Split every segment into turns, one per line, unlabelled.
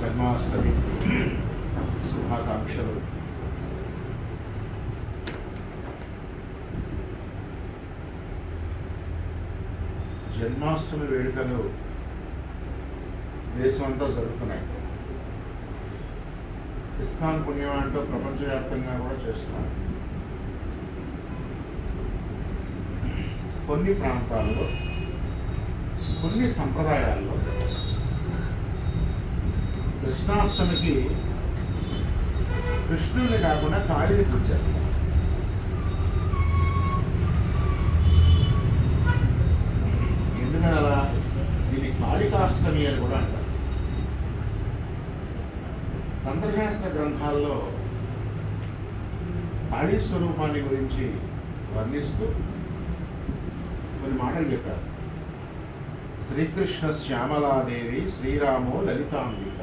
జన్మాష్టమి శుభాకాంక్షలు. జన్మాష్టమి వేడుకలు దేశమంతా జరుగుతున్నాయి. ఇస్కాన్ పుణ్యం అంటూ ప్రపంచవ్యాప్తంగా కూడా చేస్తున్నారు. కొన్ని ప్రాంతాల్లో కొన్ని సంప్రదాయాల్లో కృష్ణాష్టమికి కృష్ణుడిని కాకుండా కాళీని పూజ చేస్తారు. ఎందుకని అలా? దీన్ని కాళికాష్టమి అని కూడా అంటారు. తంత్రశాస్త్ర గ్రంథాల్లో కాళీ స్వరూపాన్ని గురించి వర్ణిస్తూ కొన్ని మాటలు చెప్పారు. శ్రీకృష్ణ శ్యామలాదేవి, శ్రీరామో లలితాంబిక.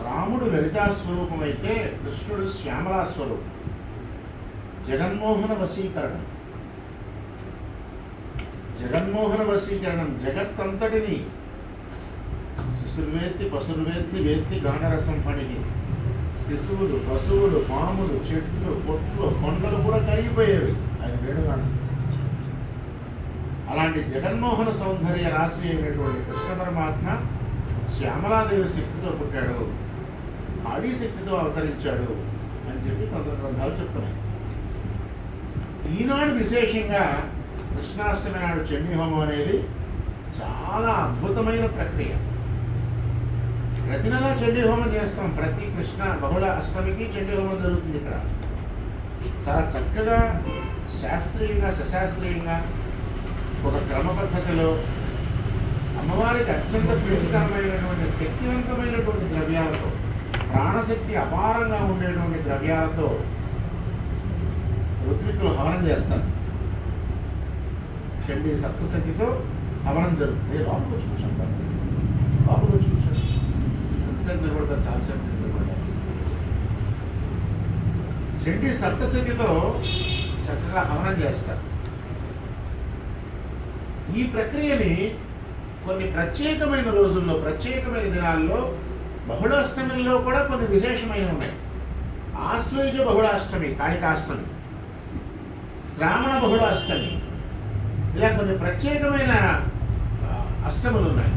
రాముడు లలితా స్వరూపం అయితే కృష్ణుడు శ్యామలా స్వరూపం. జగన్మోహన వశీకరణం, జగన్మోహన వశీకరణం జగత్తంతటిని శిశుర్వేత్తి పశుర్వేత్తి వేత్తి గానరసం పనికి. శిశువులు, పశువులు, పాములు, చెట్లు, పొట్లు, కొండలు కూడా కరిగిపోయేవి ఆయన వేడుగాను. అలాంటి జగన్మోహన సౌందర్య రాశి అయినటువంటి కృష్ణ పరమాత్మ శ్యామలాదేవి శక్తితో పుట్టాడు, ఆది శక్తితో అవతరించాడు అని చెప్పి తంత్ర గ్రంథాలు చెప్తున్నాయి. ఈనాడు విశేషంగా కృష్ణాష్టమి నాడు చండీ హోమం అనేది చాలా అద్భుతమైన ప్రక్రియ. ప్రతి నెల చండీ హోమం చేస్తాం. ప్రతి కృష్ణ బహుళ అష్టమికి చండీ హోమం జరుగుతుంది. ఇక్కడ చాలా చక్కగా శాస్త్రీయంగా సశాస్త్రీయంగా ఒక క్రమ పద్ధతిలో అమ్మవారికి అత్యంత ప్రీతికరమైనటువంటి శక్తివంతమైనటువంటి ద్రవ్యాలతో, ప్రాణశక్తి అపారంగా ఉండేటువంటి ద్రవ్యాలతో ఋత్వికులు హవనం చేస్తారు. చండీ సప్తశక్తితో హవనం జరుగుతుంది. లోపల వచ్చి కూర్చుంటారు. లోపల వచ్చి కూర్చోండి. ఎంతసేపు నిలబడతారు? చాలాసేపు నిలబడతారు. చండీ సప్తశక్తితో చక్కగా హవనం చేస్తారు. ఈ ప్రక్రియని కొన్ని ప్రత్యేకమైన రోజుల్లో, ప్రత్యేకమైన దినాల్లో, బహుళాష్టమిలో కూడా కొన్ని విశేషమైన ఉన్నాయి. ఆశ్వయుజ బహుళాష్టమి, కాళికాష్టమి, శ్రావణ బహుళాష్టమి, ఇలా కొన్ని ప్రత్యేకమైన అష్టములు ఉన్నాయి.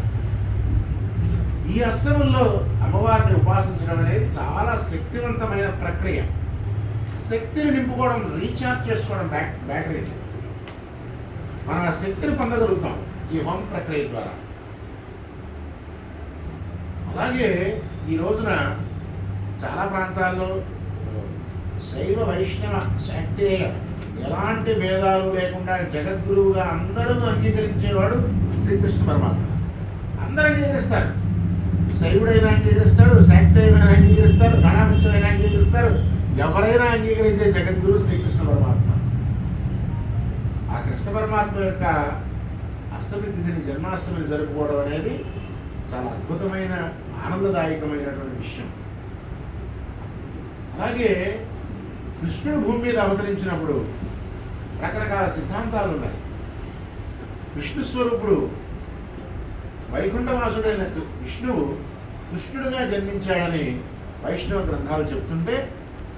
ఈ అష్టముల్లో అమ్మవారిని ఉపాసించడం అనేది చాలా శక్తివంతమైన ప్రక్రియ. శక్తిని నింపుకోవడం, రీఛార్జ్ చేసుకోవడం బ్యాటరీ. మనం ఆ శక్తిని పొందగలుగుతాం ఈ హోమ ప్రక్రియ ద్వారా. అలాగే ఈ రోజున చాలా ప్రాంతాల్లో శైవ వైష్ణవ శాక్తేయ ఎలాంటి భేదాలు లేకుండా జగద్గురువుగా అందరూ అంగీకరించేవాడు శ్రీకృష్ణ పరమాత్మ. అందరూ అంగీకరిస్తారు. శైవుడైనా అంగీకరిస్తాడు, శాక్తేయమైనా అంగీకరిస్తారు, గణామిచ్చమైనా అంగీకరిస్తారు. ఎవరైనా అంగీకరించే జగద్గురు శ్రీకృష్ణ పరమాత్మ. ఆ కృష్ణ పరమాత్మ యొక్క అష్టమి తిథిని, జన్మాష్టమిని జరుపుకోవడం అనేది చాలా అద్భుతమైన, ఆనందదాయకమైనటువంటి విషయం. అలాగే కృష్ణుడు భూమి మీద అవతరించినప్పుడు రకరకాల సిద్ధాంతాలు ఉన్నాయి. విష్ణు స్వరూపుడు, వైకుంఠవాసుడైన విష్ణువు కృష్ణుడుగా జన్మించాడని వైష్ణవ గ్రంథాలు చెప్తుంటే,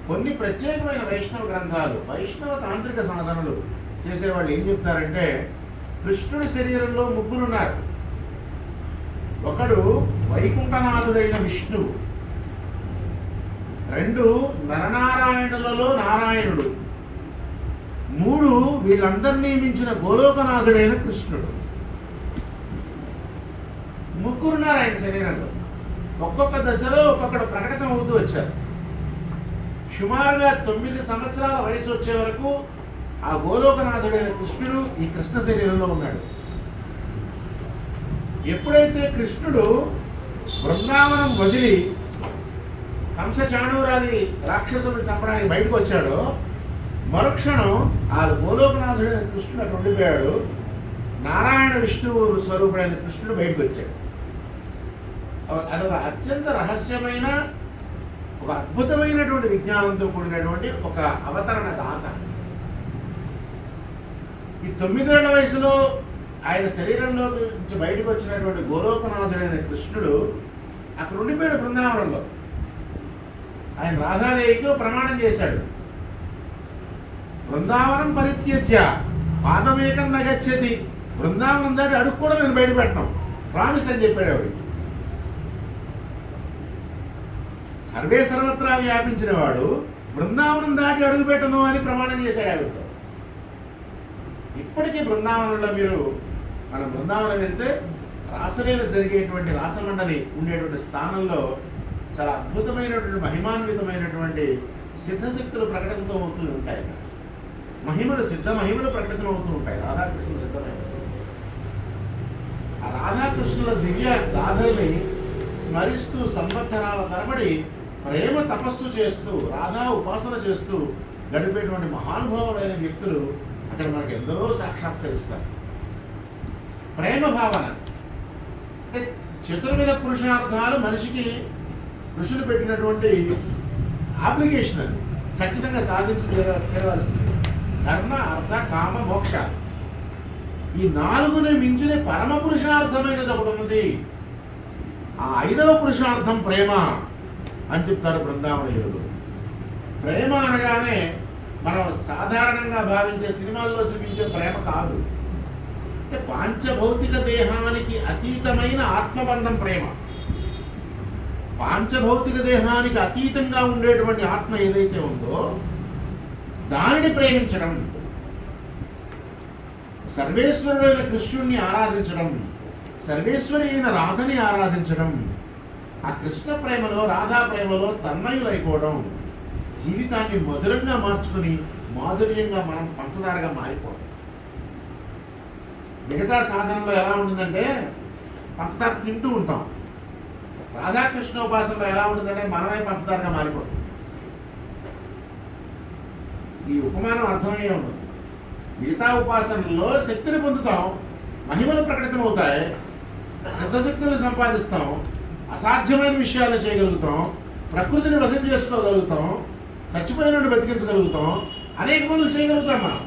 కొన్ని ప్రత్యేకమైన వైష్ణవ గ్రంథాలు, వైష్ణవ తాంత్రిక సాధనలు చేసేవాళ్ళు ఏం చెప్తారంటే, కృష్ణుడి శరీరంలో ముగ్గురున్నారు. ఒకడు వైకుంఠనాథుడైన విష్ణువు, రెండు నరనారాయణులలో నారాయణుడు, మూడు వీళ్ళందరినీ మించిన గోలోకనాథుడైన కృష్ణుడు. ముగ్గురున్నారు ఆయన శరీరంలో. ఒక్కొక్క దశలో ఒక్కొక్కడు ప్రకటన అవుతూ వచ్చారు. సుమారుగా 9 సంవత్సరాల వయసు వచ్చే వరకు ఆ గోలోకనాథుడైన కృష్ణుడు ఈ కృష్ణ శరీరంలో ఉన్నాడు. ఎప్పుడైతే కృష్ణుడు బృందావనం వదిలి కంస చాణూరాది రాక్షసులను చంపడానికి బయటకు వచ్చాడో, మరుక్షణం ఆ గోలోకనాథుడైన కృష్ణుడు అక్కడ ఉండిపోయాడు. నారాయణ విష్ణువు స్వరూపుడైన కృష్ణుడు బయటకు వచ్చాడు. అదొక అత్యంత రహస్యమైన, ఒక అద్భుతమైనటువంటి విజ్ఞానంతో కూడినటువంటి ఒక అవతరణ గాథ. ఈ 9 ఏళ్ల వయసులో ఆయన శరీరంలో నుంచి బయటకు వచ్చినటువంటి గోలోకనాథుడైన కృష్ణుడు అక్కడ ఉండిపోయాడు బృందావనంలో. ఆయన రాధాదేవికి ప్రమాణం చేశాడు, బృందావనం పరిత్యజ్య పాదమేకం నగచ్చతి, బృందావనం దాటి అడుగు కూడా నేను బయట పెట్టను, ప్రామిస్ అని చెప్పాడు ఆవిడ. సర్వే సర్వత్రా వ్యాపించిన వాడు బృందావనం దాటి అడుగు పెట్టను అని ప్రమాణం చేశాడు ఆవిడతో. ఇప్పటికీ బృందావనంలో మీరు మనం బృందావనం వెళ్తే రాసలీల జరిగేటువంటి రాసమండలి ఉండేటువంటి స్థానంలో చాలా అద్భుతమైనటువంటి మహిమాన్వితమైనటువంటి సిద్ధశక్తులు ప్రకటనతో అవుతూ ఉంటాయి. మహిమలు సిద్ధ మహిమలు ప్రకటన అవుతూ ఉంటాయి. రాధాకృష్ణులు సిద్ధమైన ఆ రాధాకృష్ణుల దివ్య గాథల్ని స్మరిస్తూ సంవత్సరాల తరబడి ప్రేమ తపస్సు చేస్తూ రాధా ఉపాసన చేస్తూ గడిపేటువంటి మహానుభావులైన వ్యక్తులు అక్కడ మనకు ఎందరో సాక్షాత్కరిస్తారు. ప్రేమ భావన అంటే చతుర్విధ పురుషార్థాలు మనిషికి ఋషులు పెట్టినటువంటి ఆబ్లిగేషన్, అది ఖచ్చితంగా సాధించి తీరవలసింది. ధర్మ అర్థ కామ మోక్ష, ఈ 4ని మించిన పరమ పురుషార్థమైనది ఒకటి ఉన్నది. ఆ 5వ పురుషార్థం ప్రేమ అని చెప్తారు బృందావన యోగులు. ప్రేమ అనగానే మనం సాధారణంగా భావించే సినిమాల్లో చూపించే ప్రేమ కాదు. అంటే పాంచభౌతిక దేహానికి అతీతమైన ఆత్మబంధం ప్రేమ. పాంచభౌతిక దేహానికి అతీతంగా ఉండేటువంటి ఆత్మ ఏదైతే ఉందో దానిని ప్రేమించడం, సర్వేశ్వరుడైన కృష్ణుణ్ణి ఆరాధించడం, సర్వేశ్వరి అయిన రాధని ఆరాధించడం, ఆ కృష్ణ ప్రేమలో రాధా ప్రేమలో తన్మయులైపోవడం, జీవితాన్ని మధురంగా మార్చుకుని మాధుర్యంగా మనం పంచదారగా మారిపోవడం. మిగతా సాధనలో ఎలా ఉంటుందంటే పంచదార తింటూ ఉంటాం, రాధాకృష్ణ ఉపాసనలో ఎలా ఉంటుందంటే మనమే పంచదారగా మారిపోతాం. ఈ ఉపమానం అర్థమయ్యే ఉంటుంది. మిగతా ఉపాసనల్లో శక్తిని పొందుతాం, మహిమలు ప్రకటితమవుతాయి, సిద్ధశక్తులు సంపాదిస్తాం, అసాధ్యమైన విషయాలు చేయగలుగుతాం, ప్రకృతిని వశం చేసుకోగలుగుతాం, చచ్చిపోయినట్టు బతికించగలుగుతాం, అనేక పనులు చేయగలుగుతాం మనం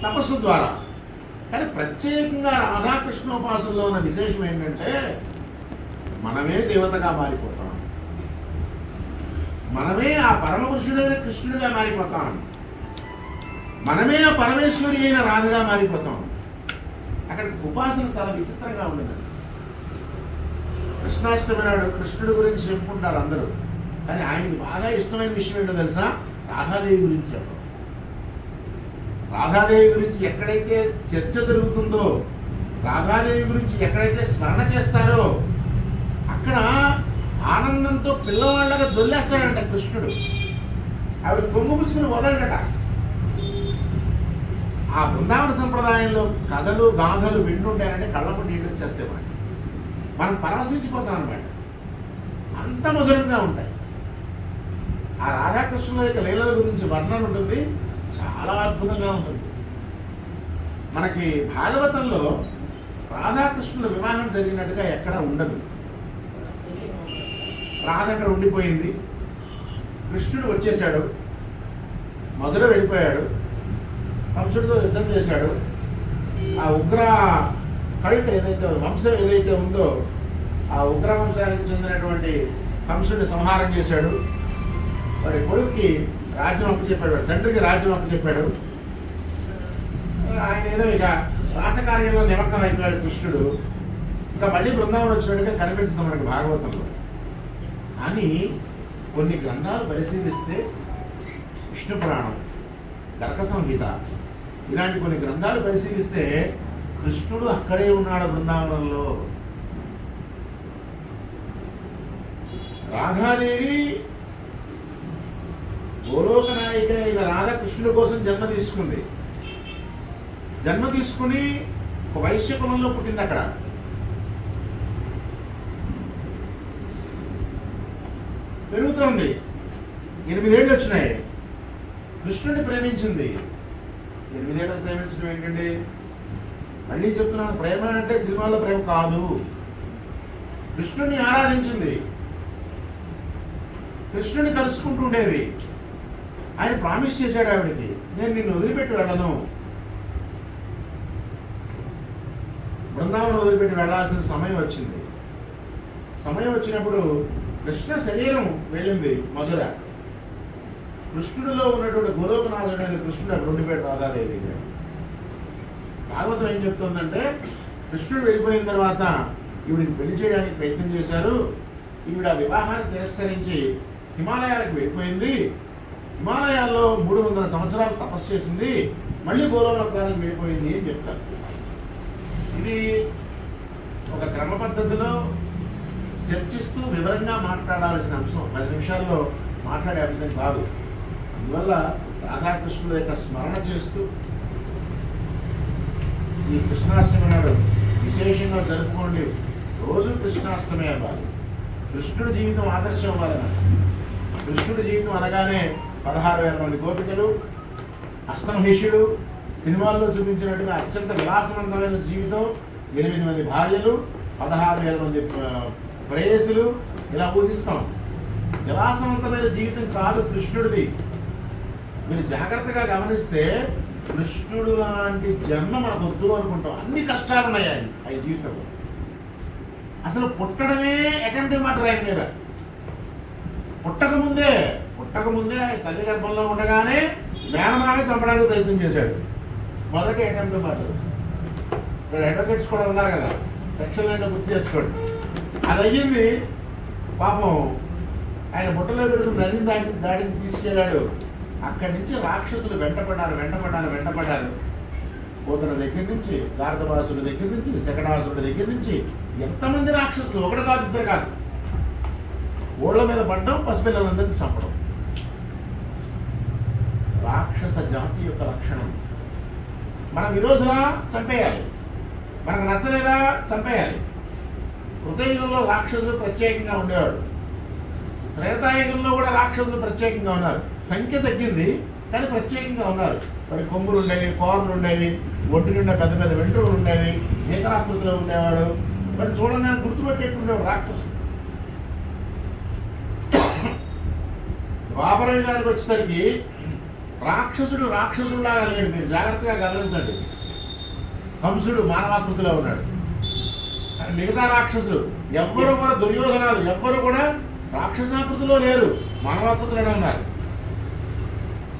తపస్సు ద్వారా. కానీ ప్రత్యేకంగా రాధాకృష్ణ ఉపాసనలో ఉన్న విశేషం ఏంటంటే మనమే దేవతగా మారిపోతాం, మనమే ఆ పరమపురుషుడైన కృష్ణుడిగా మారిపోతాం, మనమే ఆ పరమేశ్వరి అయిన రాధగా మారిపోతాం. అక్కడ ఉపాసన చాలా విచిత్రంగా ఉండదండి. కృష్ణాష్టమి నాడు కృష్ణుడి గురించి చెప్పుకుంటారు అందరూ, కానీ ఆయనకి బాగా ఇష్టమైన విషయం ఏంటో తెలుసా? రాధాదేవి గురించి చెప్పడం. రాధాదేవి గురించి ఎక్కడైతే చర్చ జరుగుతుందో, రాధాదేవి గురించి ఎక్కడైతే స్మరణ చేస్తారో అక్కడ ఆనందంతో పిల్లవాళ్ళగా దొల్లేస్తాడంట కృష్ణుడు. ఆవిడ కొంగు పుచ్చుకుని వదలడట. ఆ బృందావన సంప్రదాయంలో కథలు గాథలు వింటుంటారంటే కళ్ళకు నీళ్ళు వచ్చేస్తే మనం పరవశించిపోతాం అనమాట. అంత మధురంగా ఉంటాయి. ఆ రాధాకృష్ణుల యొక్క లీలల గురించి వర్ణన ఉంటుంది, చాలా అద్భుతంగా ఉంటుంది. మనకి భాగవతంలో రాధాకృష్ణుల వివాహం జరిగినట్టుగా ఎక్కడ ఉండదు. రాధ అక్కడ ఉండిపోయింది, కృష్ణుడు వచ్చేసాడు, మధుర వెళ్ళిపోయాడు, కంసుడితో యుద్ధం చేశాడు, ఆ ఉగ్ర కళిక ఏదైతే వంశం ఏదైతే ఉందో ఆ ఉగ్ర వంశానికి చెందినటువంటి కంసుడిని సంహారం చేశాడు. వాడి కొడుక్కి రాజ్యం అప్పచెప్పాడు, వాడి తండ్రికి రాజ్యం అప్పచెప్పాడు. ఆయన ఏదో ఇక రాజకార్యంలో నిమగ్నం అయిపోయాడు కృష్ణుడు. ఇంకా మళ్ళీ బృందావనం వచ్చినట్టుగా కనిపించింది మనకి భాగవతంలో. అని కొన్ని గ్రంథాలు పరిశీలిస్తే విష్ణు పురాణం, గర్గ సంహిత ఇలాంటి కొన్ని గ్రంథాలు పరిశీలిస్తే కృష్ణుడు అక్కడే ఉన్నాడు బృందావనంలో. రాధాదేవి గోలోక నాయిక అయిన రాధ కృష్ణుడి కోసం జన్మ తీసుకుంది. జన్మ తీసుకుని ఒక వైశ్య కులంలో పుట్టింది. అక్కడ పెరుగుతోంది. 8 ఏళ్ళు వచ్చినాయి. కృష్ణుడిని ప్రేమించింది. 8 ఏళ్ళకి ప్రేమించడం ఏంటండి? మళ్ళీ చెప్తున్నాను, ప్రేమ అంటే సినిమాల్లో ప్రేమ కాదు. కృష్ణుడిని ఆరాధించింది, కృష్ణుడిని కలుసుకుంటూ ఉండేది. ఆయన ప్రామిస్ చేశాడు ఆవిడికి, నేను నిన్ను వదిలిపెట్టి వెళ్ళను. బృందావనం వదిలిపెట్టి వెళ్ళాల్సిన సమయం వచ్చింది. సమయం వచ్చినప్పుడు కృష్ణ శరీరం వెళ్ళింది మధుర. కృష్ణుడిలో ఉన్నటువంటి గోలోకనాథుడు అనే కృష్ణుడు అక్కడ ఉండిపోయాడు రాధాదేవి దగ్గర. భాగవతం ఏం చెప్తుందంటే, కృష్ణుడు వెళ్ళిపోయిన తర్వాత ఈవిడికి పెళ్లి చేయడానికి ప్రయత్నం చేశారు. ఈవిడ వివాహాన్ని తిరస్కరించి హిమాలయాలకు వెళ్ళిపోయింది. హిమాలయాల్లో 300 సంవత్సరాలు తపస్సు చేసింది, మళ్ళీ గోలోకానికి వెళ్ళిపోయింది అని చెప్తారు. ఇది ఒక క్రమ పద్ధతిలో చర్చిస్తూ వివరంగా మాట్లాడాల్సిన అంశం, 10 నిమిషాల్లో మాట్లాడే అంశం కాదు. అందువల్ల రాధాకృష్ణుల యొక్క స్మరణ చేస్తూ ఈ కృష్ణాష్టమి నాడు విశేషంగా జరుపుకోండి. రోజు కృష్ణాష్టమి అవ్వాలి. కృష్ణుడి జీవితం ఆదర్శం అవ్వాలి. కృష్ణుడి జీవితం అనగానే 16,000 మంది గోపికలు, అష్టమహిషుడు, సినిమాల్లో చూపించినట్టుగా అత్యంత విలాసవంతమైన జీవితం, 8 మంది భార్యలు, 16,000 మంది ప్రేయసులు, ఇలా ఊహిస్తాం. విలాసవంతమైన జీవితం కాదు కృష్ణుడిది. మీరు జాగ్రత్తగా గమనిస్తే కృష్ణుడు లాంటి జన్మ మనకు వద్దు అనుకుంటాం. అన్ని కష్టాలు ఉన్నాయి ఆయన జీవితంలో. అసలు పుట్టడమే అటెంప్ట్ మాట ఆయన మీద. పుట్టకముందే ఆయన తల్లి గర్భంలో ఉండగానే మేనమాగా చంపడానికి ప్రయత్నం చేశాడు. మొదటి అటెంప్ట్ మాట. ఇక్కడ అడ్వకేట్స్ కూడా ఉన్నారు కదా, సెక్షన్ అంటే గుర్తు చేసుకోండి. అది అయ్యింది. పాపం ఆయన బుట్టలో పెడుతున్న నదిని దాటిని తీసుకెళ్ళాడు. అక్కడి నుంచి రాక్షసులు వెంటపడ్డారు. పోతన దగ్గర నుంచి, గార్ధబాసుడి దగ్గర నుంచి, శకటాసుడి దగ్గర నుంచి ఎంతమంది రాక్షసులు, ఒకటి కాదు, ఇద్దరు కాదు. ఓళ్ల మీద పడ్డం, పసిపిల్లలందరినీ చంపడం రాక్షస జాతి యొక్క లక్షణం. మన విరోధులా చంపేయాలి, మనకు నచ్చలేదా చంపేయాలి. కృతయుగంలో రాక్షసులు ప్రత్యేకంగా ఉండేవాడు. త్రేతాయుగంలో కూడా రాక్షసులు ప్రత్యేకంగా ఉన్నారు. సంఖ్య తగ్గింది కానీ ప్రత్యేకంగా ఉన్నారు. వాడి కొమ్ములు ఉండేవి, కోరలు ఉండేవి, ఒడ్డు నిండా పెద్ద పెద్ద వెంట్రుకలు ఉండేవి, ఏకరాకృతిలో ఉండేవాడు. వాడు చూడంగానే గుర్తుపెట్టేట్టుకుండేవాడు రాక్షసుడు. ద్వాపర యుగానికి వచ్చేసరికి రాక్షసుడులాగా లేడు. మీరు జాగ్రత్తగా గమనించండి. కంసుడు మానవాకృతిలో ఉన్నాడు. మిగతా రాక్షసులు ఎవ్వరు కూడా, దుర్యోధనాలు ఎవ్వరు కూడా రాక్షసాకృతిలో లేరు, మానవాకృతిలోనే ఉన్నారు.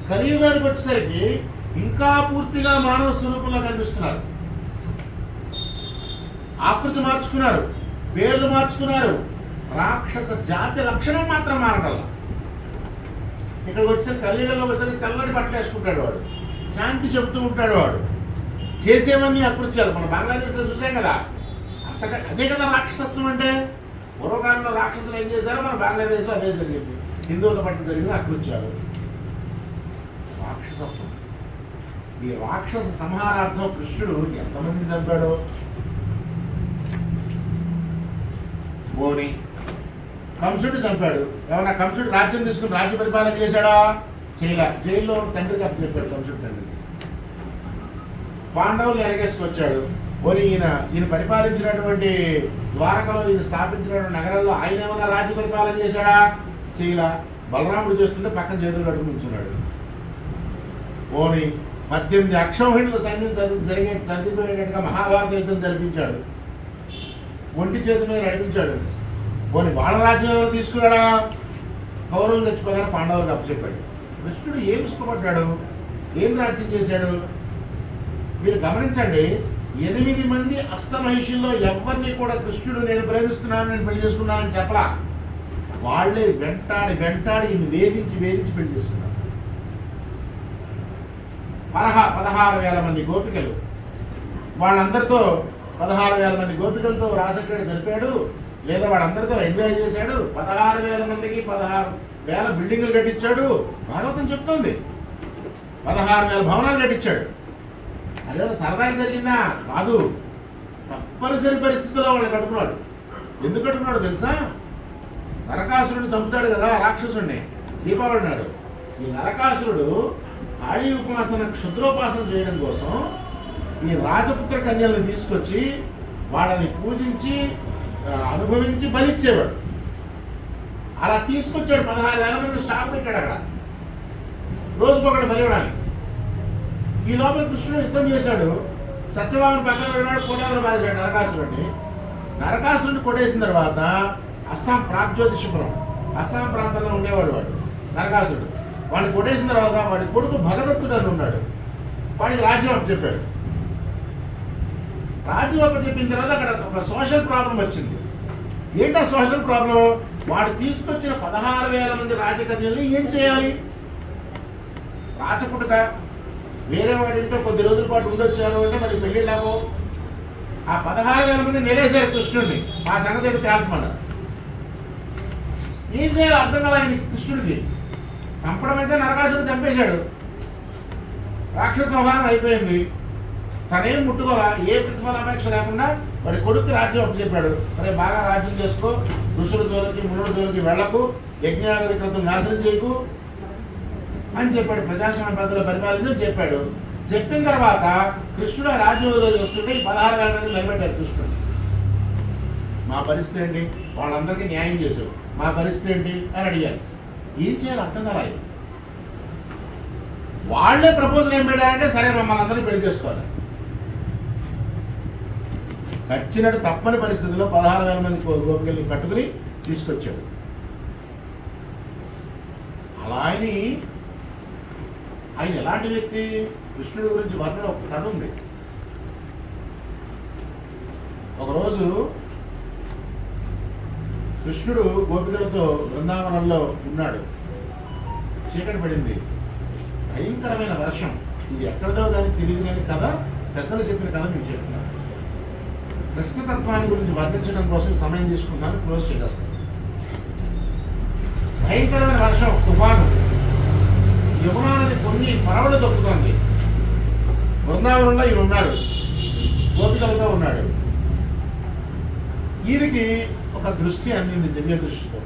కలియుగానికి వచ్చేసరికి ఇంకా పూర్తిగా మానవ స్వరూపంలో కనిపిస్తున్నారు. ఆకృతి మార్చుకున్నారు, పేర్లు మార్చుకున్నారు. రాక్షస జాతి లక్షణం మాత్రం మారటల్లా. ఇక్కడికి వచ్చేసరికి కలియుగంలో వచ్చేసరికి తెల్లటి బట్టలు వేసుకుంటాడు వాడు, శాంతి చెబుతూ ఉంటాడు వాడు, చేసేవన్నీ అకృత్యాలు. మన బంగ్లాదేశ్లో చూసాం కదా, అంతగా అదే కదా రాక్షసత్వం అంటే. పూర్వకాలంలో రాక్షసులు ఏం చేశారో మన బంగ్లాదేశ్లో అదే జరిగింది. హిందువుల పట్ల జరిగిన అకృత్యాలు, రాక్షసత్వం. ఈ రాక్షస సంహారార్థం కృష్ణుడు ఎంతమందిని చంపాడో. ఓని కంసుడు చంపాడు. ఏమన్నా కంసుడు రాజ్యం తీసుకుని రాజ్య పరిపాలన చేశాడా? చేయలే. జైల్లో తండ్రికి అప్పు చెప్పాడు కంసుడు తండ్రికి. పాండవులు ఎరగేసుకొచ్చాడు. పోనీ ఈయన పరిపాలించినటువంటి ద్వారకలో, ఈయన స్థాపించినటువంటి నగరంలో ఆయన ఏమన్నా రాజ్య పరిపాలన చేశాడా? చేయలా. బలరాముడు చేస్తుంటే పక్కన చేతులు కట్టుకుని ఉంచున్నాడు. పోనీ 18 అక్షౌహిణుల సైన్యం చదివిపోయేటట్టుగా మహాభారత యుద్ధం జరిపించాడు. ఒంటి చేతి మీద నడిపించాడు. పోనీ వాళ్ళ రాజ్యం ఎవరు తీసుకున్నాడా? కౌరవులు తెచ్చిపోగానే పాండవులకు అప్పచెప్పాడు. కృష్ణుడు ఏం ఇష్టపడ్డాడు? ఏం రాజ్యం చేశాడు? మీరు గమనించండి. 8 మంది అష్టమహిషుల్లో ఎవరిని కూడా కృష్ణుడు నేను ప్రేమిస్తున్నాను, నేను పెళ్లి చేసుకున్నానని చెప్పలా. వాళ్ళే వెంటాడి ఈయన వేధించి పెళ్లి చేసుకున్నారు. 16,000 మంది గోపికలు, వాళ్ళందరితో 16,000 మంది గోపికలతో రాసక్రీడ జరిపాడు. లేదా వాళ్ళందరితో ఎంజాయ్ చేశాడు. 16,000 మందికి 16,000 బిల్డింగులు కట్టించాడు. భాగవతం చెప్తోంది 16,000 భవనాలు కట్టించాడు. అదే సరదాగా జరిగిందా? కాదు. తప్పనిసరి పరిస్థితుల్లో వాళ్ళు కట్టుకున్నాడు. ఎందుకు కట్టుకున్నాడు తెలుసా? నరకాసురుడిని చంపుతాడు కదా రాక్షసుడిని దీపావళి నాడు. ఈ నరకాసురుడు కాళీ ఉపాసన, క్షుద్రోపాసన చేయడం కోసం ఈ రాజపుత్ర కన్యలను తీసుకొచ్చి వాళ్ళని పూజించి అనుభవించి బలిచ్చేవాడు. అలా తీసుకొచ్చాడు. 16,000 మంది స్టాఫ్ పెట్టాడు అక్కడ, రోజుకొకటి బలివ్వడానికి. ఈ లోపల కృష్ణుడు యుద్ధం చేశాడు. సత్యభామను పక్కన వెళ్ళాడు, కొడేవరు బాధేశాడు నరకాసురుడిని. నరకాసురుడిని కొట్టేసిన తర్వాత అస్సాం ప్రాగ్జ్యోతిషపురం, అస్సాం ప్రాంతంలో ఉండేవాడు వాడు నరకాసుడు. వాడిని కొట్టేసిన తర్వాత వాడి కొడుకు భగదత్తుడు అని ఉన్నాడు, వాడికి రాజ్యం అప్పచెప్పాడు. రాజ్యం అప్పచెప్పిన తర్వాత అక్కడ ఒక సోషల్ ప్రాబ్లం వచ్చింది. ఏంటా సోషల్ ప్రాబ్లం? వాడు తీసుకొచ్చిన 16,000 మంది రాజకన్యల్ని ఏం చేయాలి? రాచపుటక వేరే వాడింటో కొద్ది రోజుల పాటు ఉండొచ్చారు అంటే మరి పెళ్ళిళ్ళావో. ఆ 16,000 మంది నేరేశారు కృష్ణుడిని, ఆ సంగతి ఏంటో తేల్చమన్నారు. ఏం చేయాలి అర్థం కాదు ఆయన కృష్ణుడికి. చంపడం అయితే నరకాసుడు చంపేశాడు, రాక్షస సంహారం అయిపోయింది. తనేం ముట్టుకోవాలా, ఏ ప్రతిఫలాపేక్ష లేకుండా వాడి కొడుకు రాజ్యం అప్పచెప్పాడు. మరి బాగా రాజ్యం చేసుకో, ఋషుల జోలికి మునుల జోలికి వెళ్ళకు, యజ్ఞాగతి క్రతులు నాశనం చేయకు అని చెప్పాడు. ప్రజాస్వామ్య పద్ధతిలో పరిపాలించని చెప్పాడు. చెప్పిన తర్వాత కృష్ణుడు ఆ రాజ్యం వస్తుంటే ఈ 16,000 మంది నిలబెట్టారు కృష్ణుడు. మా పరిస్థితి ఏంటి? వాళ్ళందరికీ న్యాయం చేసావు, మా పరిస్థితి ఏంటి అని అడిగారు. ఏం చేయాలి అర్థం కాలే. వాళ్ళే ప్రపోజల్ ఏం పెట్టారంటే సరే మమ్మల్ని అందరినీ పెళ్లి చేసుకోవాలి. చచ్చినట్టు తప్పని పరిస్థితుల్లో 16,000 మంది గోపికల్ని కట్టుకుని తీసుకొచ్చాడు. అలా ఆయన ఎలాంటి వ్యక్తి? కృష్ణుడి గురించి వర్ణన ఒక కథ ఉంది. ఒకరోజు కృష్ణుడు గోపికలతో బృందావనంలో ఉన్నాడు. చీకటి పడింది, భయంకరమైన వర్షం. ఇది ఎక్కడదో కానీ తెలియదు కానీ కథ, పెద్దలు చెప్పిన కథ మీకు చెప్తున్నాను. కృష్ణతత్వాన్ని గురించి వర్ణించడం కోసం సమయం తీసుకున్నాను, క్లోజ్ చేసేస్తాను. భయంకరమైన వర్షం, తుఫాను, యమునా నది కొన్ని పరవళ్ళు తొక్కుతోంది. బృందావనంలో ఈయన ఉన్నాడు, గోపికలతో ఉన్నాడు. ఈయనకి ఒక దృష్టి అందింది, దివ్య దృష్టితో.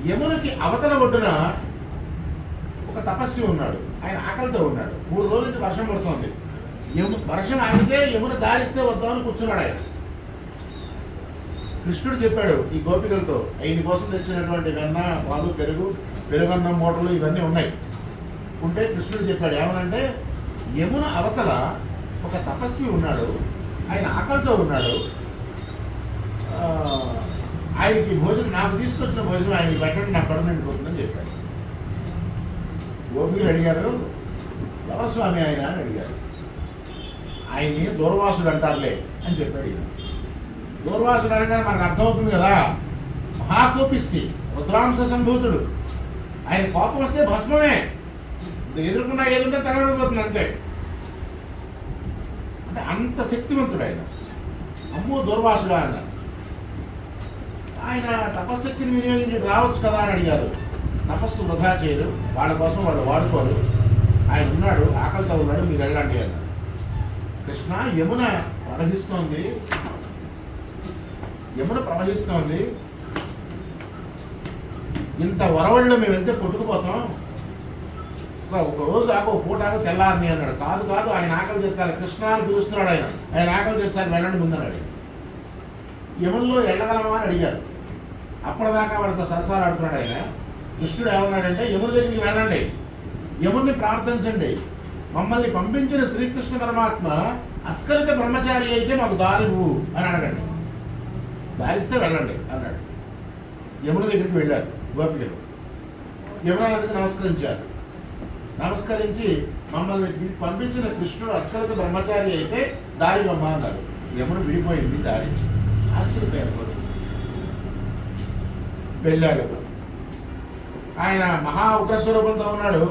యమునకి అవతల ఒడ్డున ఒక తపస్వి ఉన్నాడు, ఆయన ఆకలితో ఉన్నాడు. 3 రోజుల నుంచి వర్షం పడుతోంది. వర్షం ఆగితే యమున దారిస్తే వద్దామని కూర్చున్నాడు ఆయన. కృష్ణుడు చెప్పాడు ఈ గోపికలతో, ఆయన కోసం తెచ్చినటువంటి వెన్న, పాలు, పెరుగన్నం మూటలు ఇవన్నీ ఉన్నాయి. ఉంటే కృష్ణుడు చెప్పాడు ఏమనంటే, యమున అవతల ఒక తపస్వి ఉన్నాడు, ఆయన ఆకలితో ఉన్నాడు, ఆయనకి భోజనం, నాకు తీసుకొచ్చిన భోజనం ఆయనకి పెట్టండి, నా కడుపు నిండిపోతుందని చెప్పాడు. గోపికలు అడిగారు, ఎవరు స్వామి ఆయన అని అడిగారు. ఆయన్ని దూర్వాసుడు అంటారులే అని చెప్పాడు. ఈయన దూర్వాసుడు అనగానే మనకు అర్థమవుతుంది కదా, మహాకోపిష్టి, రుద్రాంశ సంభూతుడు. ఆయన కోపం వస్తే భస్మమే, ఎదుర్కొన్నా ఏదుంటే తగలబడిపోతుంది అంతే. అంటే అంత శక్తివంతుడు ఆయన. అమ్మో దూర్వాసుడు అన్నారు. ఆయన తపశక్తిని వినియోగించి రావచ్చు కదా అని అడిగారు. తపస్సు వృధా చేయరు, వాళ్ళ కోసం వాళ్ళు వాడుకోరు, ఆయన ఉన్నాడు, ఆకలితో ఉన్నాడు, మీరు వెళ్ళండి అన్నారు. కృష్ణ, యమున ప్రవహిస్తోంది, యమున ప్రవహిస్తోంది, ఇంత వరవడిలో మేము వెళ్తే కొట్టుకుపోతాం, ఒక రోజు ఆకు, ఒక పూట ఆకు, తెల్లారని అన్నాడు. కాదు కాదు, ఆయన ఆకలి తెచ్చాలి, కృష్ణ అని పిలుస్తున్నాడు ఆయన ఆకలి తెచ్చాలి, వెళ్ళండి ముందన్నాడు. యమునలో వెళ్ళగలమా అని అడిగారు. అప్పటిదాకా వాడితో సరసాలు ఆడుతున్నాడు ఆయన. కృష్ణుడు ఏమన్నాడంటే, యమున దగ్గరికి వెళ్ళండి, యముని ప్రార్థించండి, మమ్మల్ని పంపించిన శ్రీకృష్ణ పరమాత్మ అస్కలిత బ్రహ్మచారి అయితే మాకు దారివు అని అడగండి, దారిస్తే వెళ్ళండి అన్నాడు. యమున దగ్గరికి వెళ్ళారు గోపికలు. యమునా నదికి నమస్కరించారు. నమస్కరించి మమ్మల్ని పంపించిన కృష్ణుడు అస్కలిత బ్రహ్మచారి అయితే దారివమ్మ అన్నారు. యమున విడిపోయింది, దారించి ఆశ్చర్యపోయారు. వెళ్ళారు. ఆయన మహా ఉగ్రస్వరూపంతో ఉన్నాడు.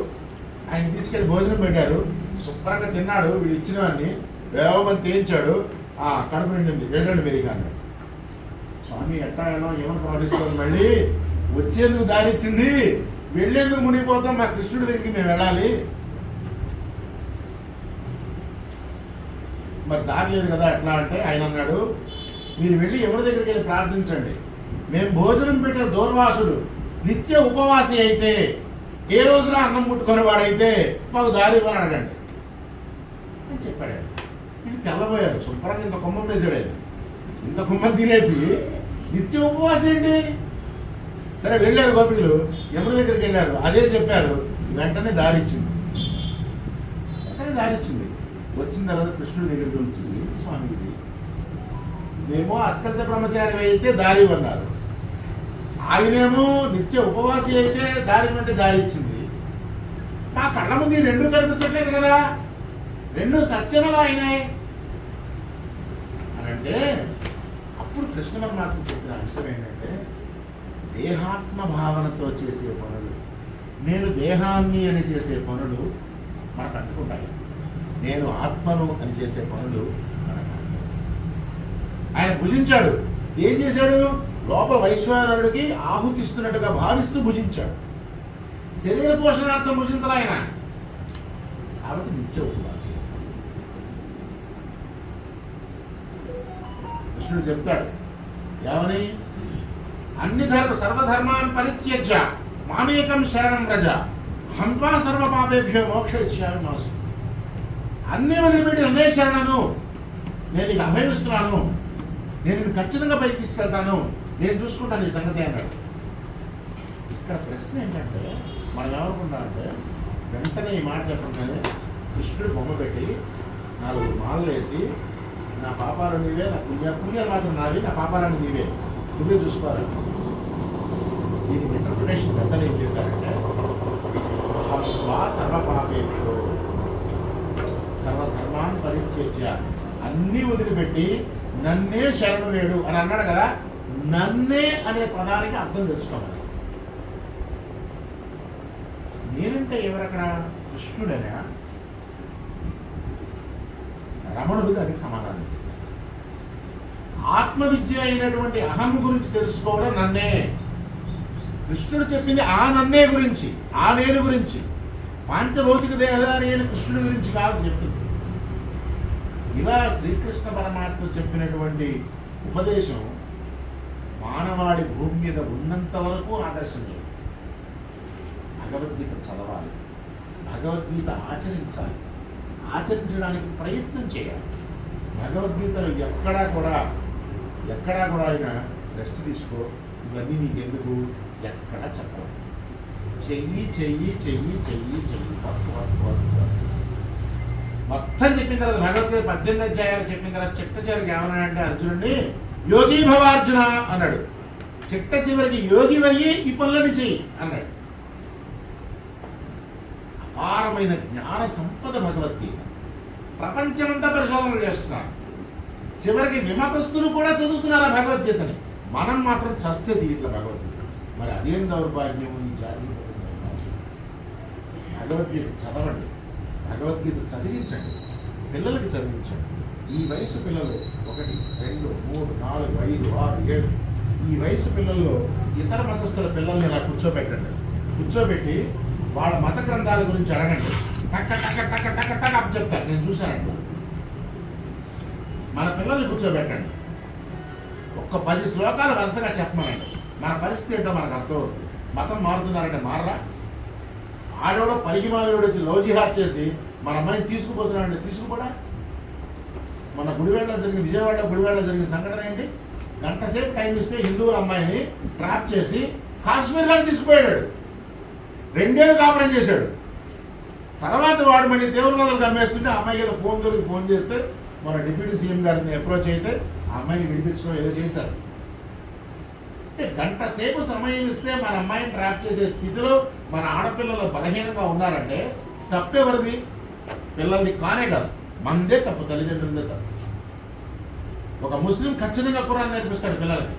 ఆయన తీసుకెళ్ళి భోజనం పెట్టారు, శుభ్రంగా తిన్నాడు. వీడు ఇచ్చినవన్నీ వేవమని తేల్చాడు. కడుపు నిండింది, వెళ్ళండి మీరు అన్నాడు. స్వామి ఎట్లా ఏమని ప్రవహిస్తుంది, మళ్ళీ వచ్చేందుకు దారి ఇచ్చింది, వెళ్ళేందుకు మునిగిపోతాం, మా కృష్ణుడి దగ్గరికి మేము వెళ్ళాలి, మరి దారి లేదు కదా ఎట్లా అంటే, ఆయన అన్నాడు, మీరు వెళ్ళి ఎవరి దగ్గరికి వెళ్ళి ప్రార్థించండి, మేము భోజనం పెట్టిన దూర్వాసుడు నిత్య ఉపవాసి అయితే, ఏ రోజున అన్నం ముట్టుకొని వాడైతే మాకు దారి ఇవ్వని అడగండి అని చెప్పాడు. ఇది తెల్లబోయారు, శుభ్రంగా ఇంత కుమ్మం వేసాడు ఆయన. ఇంత కుమ్మం తినేసి నిత్య ఉపవాసం ఏంటి? సరే వెళ్ళారు గోపికలు, యమున దగ్గరికి వెళ్ళారు, అదే చెప్పారు. వెంటనే దారిచ్చింది, వచ్చిన తర్వాత కృష్ణుడి దగ్గరికి వచ్చింది, స్వామి ఇది మేము అస్కలిత బ్రహ్మచారి అయితే దారి అన్నారు, ఆయనేమో నిత్య ఉపవాసి అయితే దారి అంటే దారి ఇచ్చింది. మా కళ్ళ ముందు ఈ రెండు కనిపించట్లేదు కదా, రెండు సత్యములు ఆయనే అని అంటే అప్పుడు కృష్ణ పరమాత్మ చెప్పిన అంశం ఏంటంటే దేహాత్మ భావనతో చేసే పనులు, నేను దేహాన్ని అని చేసే పనులు మనకు అంటుకుంటాయి, నేను ఆత్మను అని చేసే పనులు మనకు అంటుకుంటాయి. ఆయన భుజించాడు. ఏం చేశాడు? లోపల వైశ్వానరుడికి ఆహుతిస్తున్నట్టుగా భావిస్తూ భుజించాడు. శరీర పోషణార్థం భుజించాలి ఆయన. కాబట్టి నిత్య ఉపవాసి. కృష్ణుడు చెప్తాడు ఏమని? అన్ని సర్వధర్మాన్ పరిత్యజ్య మామేకం శరణం వ్రజ హంత్వా సర్వ పాపేభ్యో మోక్షయిష్యామి మాసు. అన్నీ వదిలిపెట్టి నన్నే శరణను, నేను నీకు అభయమిస్తున్నాను, నేను నిన్ను ఖచ్చితంగా పైకి తీసుకెళ్తాను, నేను చూసుకుంటాను ఈ సంగతి అన్నాడు. ఇక్కడ ప్రశ్న ఏంటంటే మనం ఏమనుకుంటామంటే వెంటనే ఈ మాట చెప్పగానే కృష్ణుడు బొమ్మ పెట్టి 4 మాలలు వేసి నా పాపాలు నీవే, నా పుణ్యాలు మాత్రం నావి, నా పాపాలను నీవే, నువ్వే చూసుకోవాలి. దీనికి ఇంటర్ప్రిటేషన్ పెద్దలు ఏం చెప్పారంటే సర్వపాపేభ్యో సర్వధర్మాన్ని పరిత్యజ్య, అన్నీ వదిలిపెట్టి నన్నే శరణు వేడు అని అన్నాడు కదా. నన్నే అనే పదానికి అర్థం తెలుసుకోవాలి. నేనంటే ఎవరక్కడ? కృష్ణుడనా? రమణుడు దానికి సమాధానం చెప్పారు. ఆత్మవిద్య అయినటువంటి అహం గురించి తెలుసుకోవడం నన్నే. కృష్ణుడు చెప్పింది ఆ నన్నే గురించి, ఆ నేను గురించి, పాంచభౌతిక దేహదారి అయిన కృష్ణుడి గురించి కాదు చెప్పింది. ఇలా శ్రీకృష్ణ పరమాత్మ చెప్పినటువంటి ఉపదేశం మానవాళి భూమి మీద ఉన్నంత వరకు ఆదర్శనీయం. భగవద్గీత చదవాలి, భగవద్గీత ఆచరించాలి, ఆచరించడానికి ప్రయత్నం చేయాలి. భగవద్గీతలో ఎక్కడా కూడా ఆయన రెస్ట్ తీసుకో, ఇవన్నీ నీకెందుకు, ఎక్కడా చెప్పరు. చెయ్యి చెయ్యి చెయ్యి చెయ్యి చెయ్యి తప్పు మొత్తం చెప్పిన తర్వాత భగవద్గీత 18 అధ్యాయాలు చెప్పిన తర్వాత చిట్ట చివరికి ఏమన్నాడంటే అర్జునుడిని యోగి భవార్జున అన్నాడు. చిట్ట చివరికి యోగి అయ్యి ఈ పనులని చెయ్యి అన్నాడు. అపారమైన జ్ఞాన సంపద భగవద్గీత. ప్రపంచమంతా పరిశోధనలు చేస్తున్నారు. చివరికి విమతస్తులు కూడా చదువుతున్నారు ఆ భగవద్గీతని. మనం మాత్రం చస్తే ఇట్లా భగవద్గీత. మరి అదేం దౌర్భాగ్యం ఈ జాతి. భగవద్గీత చదవండి, భగవద్గీత చదివించండి, పిల్లలకి చదివించండి. ఈ వయసు పిల్లలు 1, 2, 3, 4, 5, 6, 7 ఈ వయసు పిల్లల్లో ఇతర మతస్థుల పిల్లల్ని ఇలా కూర్చోబెట్టి వాళ్ళ మత గ్రంథాల గురించి అడగండి. టక్క టక్క టక్క టక్క టక్క అప్పు చెప్తారు. నేను చూశానండి. మన పిల్లల్ని కూర్చోబెట్టండి, ఒక్క 10 శ్లోకాలు వరుసగా చెప్పమనండి. మన పరిస్థితి ఏంటో మనకు అర్థమవుతుంది. మతం మారుతున్నారంటే మారరా? ఆడోడో పరిగిమాలోడు వచ్చి లవ్ జిహాద్ చేసి మన అమ్మాయిని తీసుకుపోతున్నాడంటే తీసుకుపోడా? మన విజయవాడలో గుడివాడలో జరిగిన సంఘటన ఏంటి? గంట సేపు టైం ఇస్తే హిందువుల అమ్మాయిని ట్రాప్ చేసి కాశ్మీర్ దాకా తీసుకుపోయాడు. 2 ఏళ్ళు కాపురం చేశాడు. తర్వాత వాడు మళ్ళీ తీవ్రవాదులకు అమ్మేస్తుంటే అమ్మాయి ఏదో ఫోన్ చేస్తే మన డిప్యూటీ సీఎం గారిని అప్రోచ్ అయితే ఆ అమ్మాయిని విడిపించడం ఏదో చేశారు. అంటే గంట సేపు సమయం ఇస్తే మన అమ్మాయిని ట్రాప్ చేసే స్థితిలో మన ఆడపిల్లలు బలహీనంగా ఉన్నారంటే తప్పెవరిది? పిల్లల్ని కానే కాదు, మనదే తప్పు, తల్లిదండ్రులదే తప్పు. ఒక ముస్లిం ఖచ్చితంగా ఖురాన్ నేర్పిస్తాడు పిల్లలకి.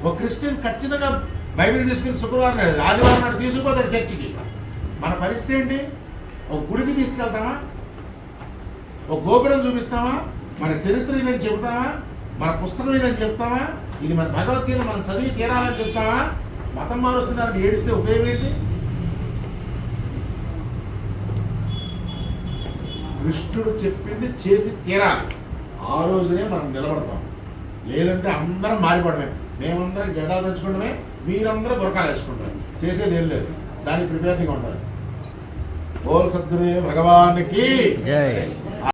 ఒక క్రిస్టియన్ ఖచ్చితంగా బైబిల్ తీసుకుని శుక్రవారం ఆదివారం నాడు తీసుకుపోతాడు చర్చికి. మన పరిస్థితి ఏంటి? ఒక గుడికి తీసుకెళ్తామా? ఒక గోపురం చూపిస్తామా? మన చరిత్ర ఇదని చెబుతామా? మన పుస్తకం ఇదని చెప్తామా? ఇది మన భగవద్గీత మనం చదివి తీరాలని చెప్తామా? మతం మారుస్తున్నారని ఏడిస్తే ఉపయోగం ఏంటి? కృష్ణుడు చెప్పింది చేసి తీరాలి. ఆ రోజునే మనం నిలబడతాం. లేదంటే అందరం మారిపోవడమే. మేమందరం గడ్డాలు పెంచుకోవడమే, మీరందరూ బురకాలు వేసుకుంటారు. చేసేది ఏం లేదు. దానికి ప్రిపేర్గా ఉండాలి. బోల్ సద్గురుదేవ్ భగవానికి జై.